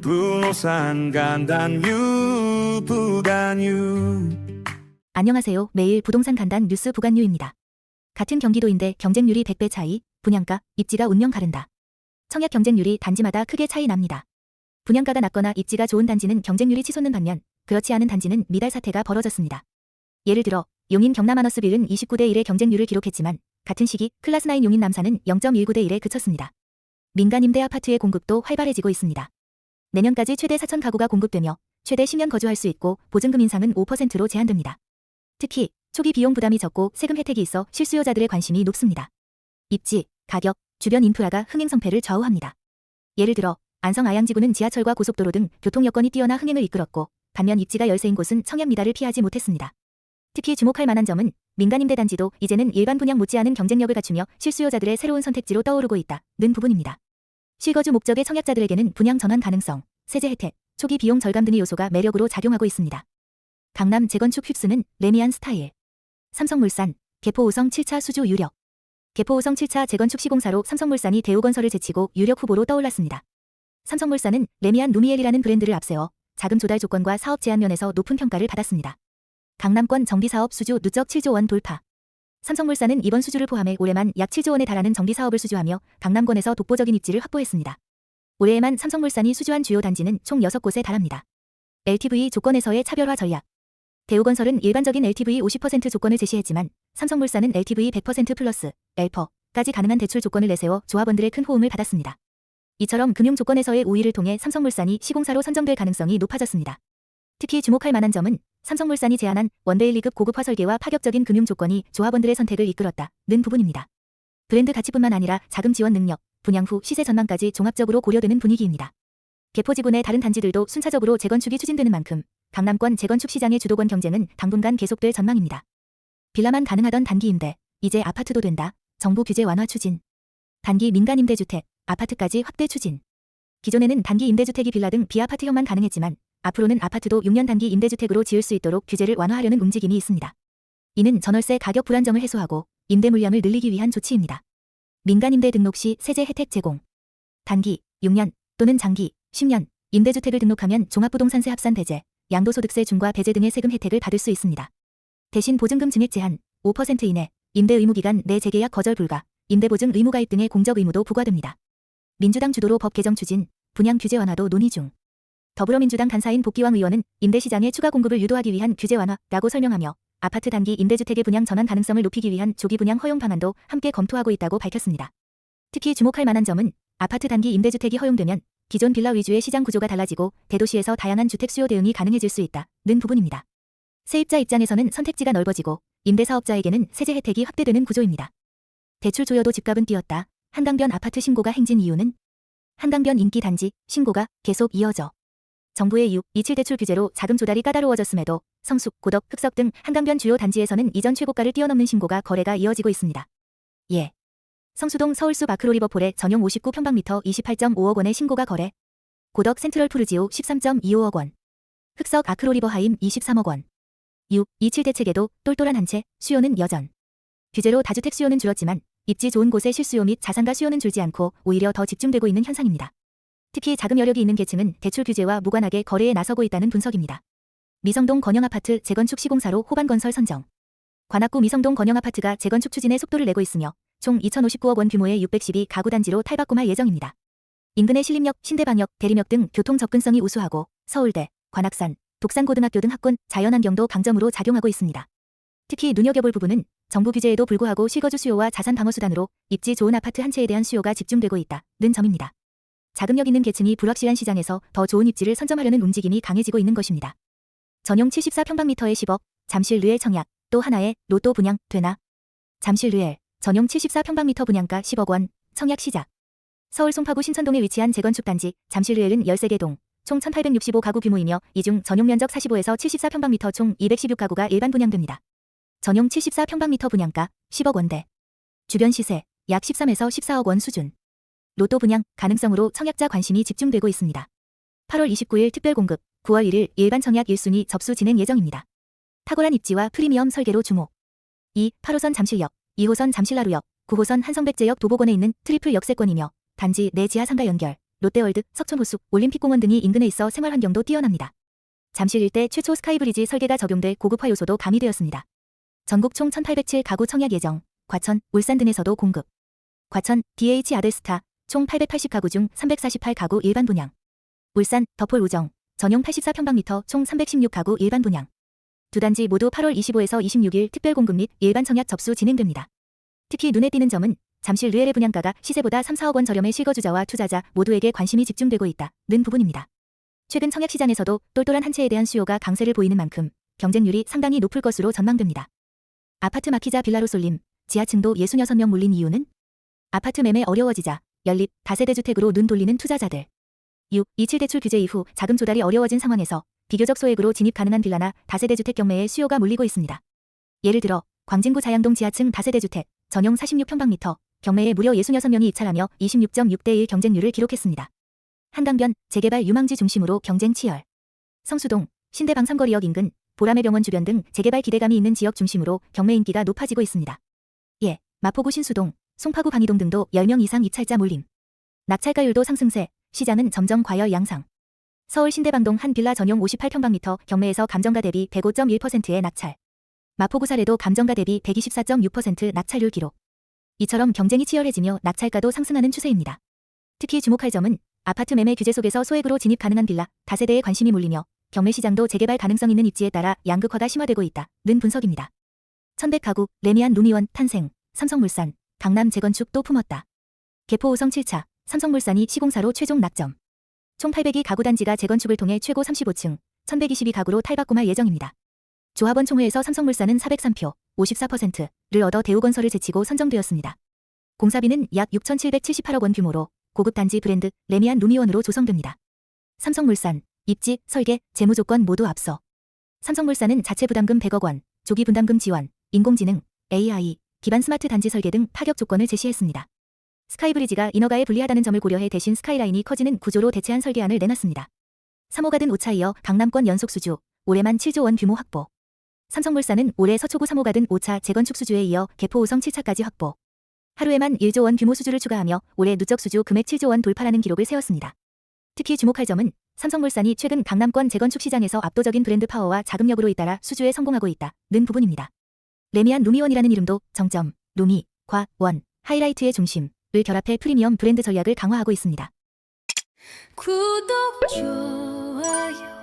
부동산 간단뉴 부간뉴. 안녕하세요. 매일 부동산 간단 뉴스 부간뉴입니다. 같은 경기도인데 경쟁률이 100배 차이, 분양가, 입지가 운명 가른다. 청약 경쟁률이 단지마다 크게 차이 납니다. 분양가가 낮거나 입지가 좋은 단지는 경쟁률이 치솟는 반면 그렇지 않은 단지는 미달 사태가 벌어졌습니다. 예를 들어 용인 경남 아너스빌은 29대 1의 경쟁률을 기록했지만 같은 시기 클라스9 용인 남산은 0.19대 1에 그쳤습니다. 민간 임대 아파트의 공급도 활발해지고 있습니다. 내년까지 최대 4,000 가구가 공급되며 최대 10년 거주할 수 있고 보증금 인상은 5%로 제한됩니다. 특히 초기 비용 부담이 적고 세금 혜택이 있어 실수요자들의 관심이 높습니다. 입지, 가격, 주변 인프라가 흥행 성패를 좌우합니다. 예를 들어 안성 아양지구는 지하철과 고속도로 등 교통 여건이 뛰어나 흥행을 이끌었고 반면 입지가 열세인 곳은 청약 미달을 피하지 못했습니다. 특히 주목할 만한 점은 민간 임대단지도 이제는 일반 분양 못지않은 경쟁력을 갖추며 실수요자들의 새로운 선택지로 떠오르고 있다는 부분입니다. 실거주 목적의 청약자들에게는 분양 전환 가능성, 세제 혜택, 초기 비용 절감 등의 요소가 매력으로 작용하고 있습니다. 강남 재건축 휩쓰는 레미안 스타일. 삼성물산, 개포 5성 7차 수주 유력. 개포 5성 7차 재건축 시공사로 삼성물산이 대우건설을 제치고 유력 후보로 떠올랐습니다. 삼성물산은 레미안 루미엘이라는 브랜드를 앞세워 자금 조달 조건과 사업 제한 면에서 높은 평가를 받았습니다. 강남권 정비사업 수주 누적 7조 원 돌파. 삼성물산은 이번 수주를 포함해 올해만 약 7조 원에 달하는 정비사업을 수주하며 강남권에서 독보적인 입지를 확보했습니다. 올해에만 삼성물산이 수주한 주요 단지는 총 6곳에 달합니다. LTV 조건에서의 차별화 전략. 대우건설은 일반적인 LTV 50% 조건을 제시했지만 삼성물산은 LTV 100% 플러스 L퍼까지 가능한 대출 조건을 내세워 조합원들의 큰 호응을 받았습니다. 이처럼 금융 조건에서의 우위를 통해 삼성물산이 시공사로 선정될 가능성이 높아졌습니다. 특히 주목할 만한 점은 삼성물산이 제안한 원데일리급 고급화 설계와 파격적인 금융 조건이 조합원들의 선택을 이끌었다는 부분입니다. 브랜드 가치뿐만 아니라 자금 지원 능력, 분양 후 시세 전망까지 종합적으로 고려되는 분위기입니다. 개포지구 내 다른 단지들도 순차적으로 재건축이 추진되는 만큼 강남권 재건축 시장의 주도권 경쟁은 당분간 계속될 전망입니다. 빌라만 가능하던 단기 임대, 이제 아파트도 된다. 정부 규제 완화 추진. 단기 민간 임대주택, 아파트까지 확대 추진. 기존에는 단기 임대주택이 빌라 등 비아파트형만 가능했지만 앞으로는 아파트도 6년 단기 임대주택으로 지을 수 있도록 규제를 완화하려는 움직임이 있습니다. 이는 전월세 가격 불안정을 해소하고 임대 물량을 늘리기 위한 조치입니다. 민간 임대 등록 시 세제 혜택 제공. 단기, 6년 또는 장기, 10년 임대주택을 등록하면 종합부동산세 합산 배제, 양도소득세 중과 배제 등의 세금 혜택을 받을 수 있습니다. 대신 보증금 증액 제한, 5% 이내, 임대 의무 기간 내 재계약 거절 불가, 임대보증 의무 가입 등의 공적 의무도 부과됩니다. 민주당 주도로 법 개정 추진, 분양 규제 완화도 논의 중. 더불어민주당 간사인 복기왕 의원은 임대시장의 추가 공급을 유도하기 위한 규제 완화라고 설명하며 아파트 단기 임대주택의 분양 전환 가능성을 높이기 위한 조기 분양 허용 방안도 함께 검토하고 있다고 밝혔습니다. 특히 주목할 만한 점은 아파트 단기 임대주택이 허용되면 기존 빌라 위주의 시장 구조가 달라지고 대도시에서 다양한 주택 수요 대응이 가능해질 수 있다는 부분입니다. 세입자 입장에서는 선택지가 넓어지고 임대사업자에게는 세제 혜택이 확대되는 구조입니다. 대출 조여도 집값은 뛰었다. 한강변 아파트 신고가 행진 이유는? 한강변 인기 단지 신고가 계속 이어져. 정부의 6.27 대출 규제로 자금 조달이 까다로워졌음에도 성숙, 고덕, 흑석 등 한강변 주요 단지에서는 이전 최고가를 뛰어넘는 신고가 거래가 이어지고 있습니다. 예. 성수동 서울숲 아크로리버폴의 전용 59평방미터 28.5억 원의 신고가 거래. 고덕 센트럴 푸르지오 13.25억 원. 흑석 아크로리버 하임 23억 원. 6.27 대책에도 똘똘한 한 채, 수요는 여전. 규제로 다주택 수요는 줄었지만 입지 좋은 곳의 실수요 및 자산가 수요는 줄지 않고 오히려 더 집중되고 있는 현상입니다. 특히 자금 여력이 있는 계층은 대출 규제와 무관하게 거래에 나서고 있다는 분석입니다. 미성동 건영아파트 재건축 시공사로 호반건설 선정. 관악구 미성동 건영아파트가 재건축 추진에 속도를 내고 있으며 총 2,059억 원 규모의 612가구 단지로 탈바꿈할 예정입니다. 인근의 신림역, 신대방역, 대리역 등 교통 접근성이 우수하고 서울대, 관악산, 독산고등학교 등 학군, 자연환경도 강점으로 작용하고 있습니다. 특히 눈여겨볼 부분은 정부 규제에도 불구하고 실거주 수요와 자산 방어 수단으로 입지 좋은 아파트 한 채에 대한 수요가 집중되고 있다는 점입니다. 자금력 있는 계층이 불확실한 시장에서 더 좋은 입지를 선점하려는 움직임이 강해지고 있는 것입니다. 전용 74평방미터에 10억, 잠실 르엘 청약, 또 하나의 로또 분양, 되나? 잠실 르엘, 전용 74평방미터 분양가 10억 원, 청약 시작. 서울 송파구 신천동에 위치한 재건축 단지, 잠실 르엘은 13개 동, 총 1,865가구 규모이며 이 중 전용 면적 45에서 74평방미터 총 216가구가 일반 분양됩니다. 전용 74평방미터 분양가 10억 원대. 주변 시세 약 13에서 14억 원 수준. 로또 분양 가능성으로 청약자 관심이 집중되고 있습니다. 8월 29일 특별 공급, 9월 1일 일반 청약 1순위 접수 진행 예정입니다. 탁월한 입지와 프리미엄 설계로 주목. 2. 8호선 잠실역, 2호선 잠실나루역, 9호선 한성백제역 도보권에 있는 트리플 역세권이며 단지 내 지하 상가 연결, 롯데월드, 석촌호수, 올림픽공원 등이 인근에 있어 생활 환경도 뛰어납니다. 잠실 일대 최초 스카이브리지 설계가 적용돼 고급화 요소도 가미되었습니다. 전국 총 1807가구 청약 예정, 과천, 울산 등에서도 공급. 과천, DH 아들스타, 총 880가구 중 348가구 일반 분양. 울산, 더폴 우정, 전용 84평방미터 총 316가구 일반 분양. 두 단지 모두 8월 25에서 26일 특별 공급 및 일반 청약 접수 진행됩니다. 특히 눈에 띄는 점은 잠실 르엘의 분양가가 시세보다 3, 4억 원 저렴해 실거주자와 투자자 모두에게 관심이 집중되고 있다는 부분입니다. 최근 청약 시장에서도 똘똘한 한 채에 대한 수요가 강세를 보이는 만큼 경쟁률이 상당히 높을 것으로 전망됩니다. 아파트 마키자 빌라로 쏠림, 지하층도 66명 몰린 이유는? 아파트 매매 어려워지자 연립, 다세대 주택으로 눈 돌리는 투자자들. 6. 27 대출 규제 이후 자금 조달이 어려워진 상황에서 비교적 소액으로 진입 가능한 빌라나 다세대 주택 경매에 수요가 몰리고 있습니다. 예를 들어 광진구 자양동 지하층 다세대 주택, 전용 46평방미터, 경매에 무려 66명이 입찰하며 26.6대1 경쟁률을 기록했습니다. 한강변, 재개발 유망지 중심으로 경쟁 치열. 성수동, 신대방 삼거리역 인근, 보라매 병원 주변 등 재개발 기대감이 있는 지역 중심으로 경매 인기가 높아지고 있습니다. 예, 마포구 신수동, 송파구 방이동 등도 10명 이상 입찰자 몰림. 낙찰가율도 상승세, 시장은 점점 과열 양상. 서울 신대방동 한 빌라 전용 58평방미터 경매에서 감정가 대비 105.1%의 낙찰. 마포구 사례도 감정가 대비 124.6% 낙찰률 기록. 이처럼 경쟁이 치열해지며 낙찰가도 상승하는 추세입니다. 특히 주목할 점은 아파트 매매 규제 속에서 소액으로 진입 가능한 빌라, 다세대에 관심이 몰리며 경매 시장도 재개발 가능성 있는 입지에 따라 양극화가 심화되고 있다는 분석입니다. 1100가구, 레미안 루미원 탄생, 삼성물산, 강남 재건축 또 품었다. 개포 5성 7차, 삼성물산이 시공사로 최종 낙점. 총 802 가구 단지가 재건축을 통해 최고 35층, 1122가구로 탈바꿈할 예정입니다. 조합원 총회에서 삼성물산은 403표, 54%를 얻어 대우건설을 제치고 선정되었습니다. 공사비는 약 6,778억 원 규모로 고급 단지 브랜드 레미안 루미원으로 조성됩니다. 삼성물산, 입지, 설계, 재무 조건 모두 앞서. 삼성물산은 자체 부담금 100억 원, 조기 분담금 지원, 인공지능, AI, 기반 스마트 단지 설계 등 파격 조건을 제시했습니다. 스카이브리지가 인허가에 불리하다는 점을 고려해 대신 스카이라인이 커지는 구조로 대체한 설계안을 내놨습니다. 3호가 든 5차 이어 강남권 연속 수주, 올해만 7조 원 규모 확보. 삼성물산은 올해 서초구 3호가 든 5차 재건축 수주에 이어 개포 5성 7차까지 확보. 하루에만 1조 원 규모 수주를 추가하며 올해 누적 수주 금액 7조 원 돌파라는 기록을 세웠습니다. 특히 주목할 점은 삼성물산이 최근 강남권 재건축 시장에서 압도적인 브랜드 파워와 자금력으로 잇따라 수주에 성공하고 있다는 부분입니다. 레미안 루미원이라는 이름도 정점, 루미, 과, 원, 하이라이트의 중심을 결합해 프리미엄 브랜드 전략을 강화하고 있습니다. 구독, 좋아요